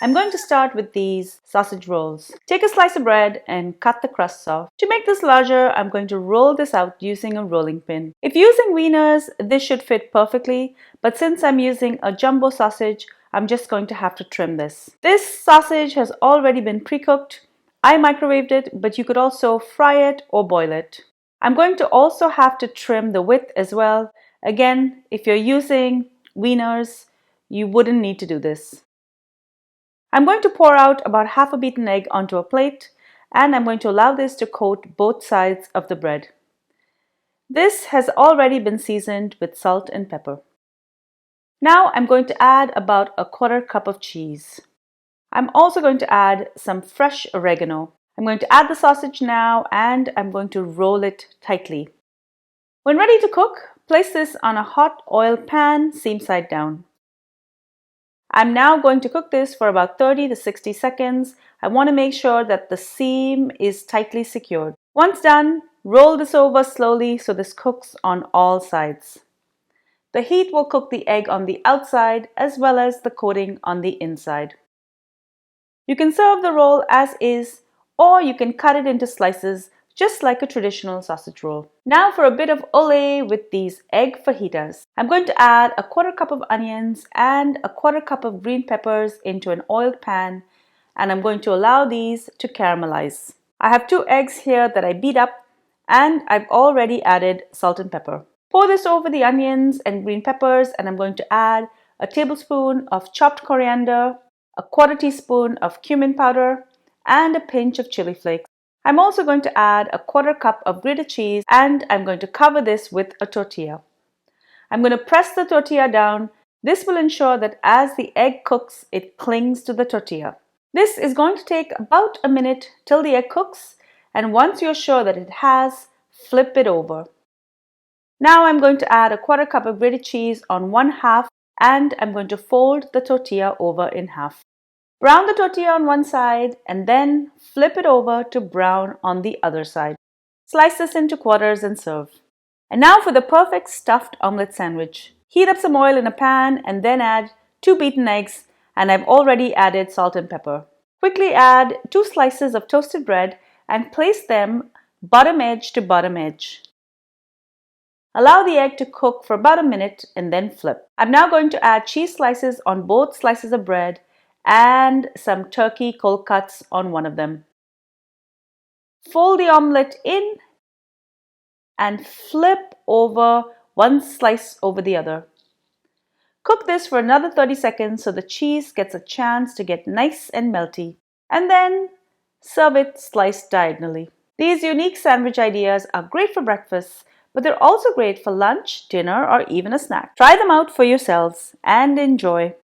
I'm going to start with these sausage rolls. Take a slice of bread and cut the crusts off. To make this larger, I'm going to roll this out using a rolling pin. If using Wieners, this should fit perfectly, but since I'm using a jumbo sausage, I'm just going to have to trim this. This sausage has already been pre-cooked. I microwaved it, but you could also fry it or boil it. I'm going to also have to trim the width as well. Again, if you're using Wieners, you wouldn't need to do this. I'm going to pour out about half a beaten egg onto a plate, and I'm going to allow this to coat both sides of the bread. This has already been seasoned with salt and pepper. Now I'm going to add about a quarter cup of cheese. I'm also going to add some fresh oregano. I'm going to add the sausage now, and I'm going to roll it tightly. When ready to cook, place this on a hot oil pan, seam side down. I'm now going to cook this for about 30 to 60 seconds. I want to make sure that the seam is tightly secured. Once done, roll this over slowly so this cooks on all sides. The heat will cook the egg on the outside as well as the coating on the inside. You can serve the roll as is, or you can cut it into slices just like a traditional sausage roll. Now for a bit of ole with these egg fajitas. I'm going to add a quarter cup of onions and a quarter cup of green peppers into an oiled pan, and I'm going to allow these to caramelize. I have 2 eggs here that I beat up, and I've already added salt and pepper. Pour this over the onions and green peppers, and I'm going to add a tablespoon of chopped coriander, a quarter teaspoon of cumin powder, and a pinch of chili flakes. I'm also going to add a quarter cup of grated cheese, and I'm going to cover this with a tortilla. I'm going to press the tortilla down. This will ensure that as the egg cooks, it clings to the tortilla. This is going to take about a minute till the egg cooks, and once you're sure that it has, flip it over. Now I'm going to add a quarter cup of grated cheese on one half, and I'm going to fold the tortilla over in half. Brown the tortilla on one side and then flip it over to brown on the other side. Slice this into quarters and serve. And now for the perfect stuffed omelette sandwich. Heat up some oil in a pan and then add 2 beaten eggs, and I've already added salt and pepper. Quickly add 2 slices of toasted bread and place them bottom edge to bottom edge. Allow the egg to cook for about a minute and then flip. I'm now going to add cheese slices on both slices of bread and some turkey cold cuts on one of them. Fold the omelette in and flip over one slice over the other. Cook this for another 30 seconds so the cheese gets a chance to get nice and melty, and then serve it sliced diagonally. These unique sandwich ideas are great for breakfast, but they're also great for lunch, dinner, or even a snack. Try them out for yourselves and enjoy.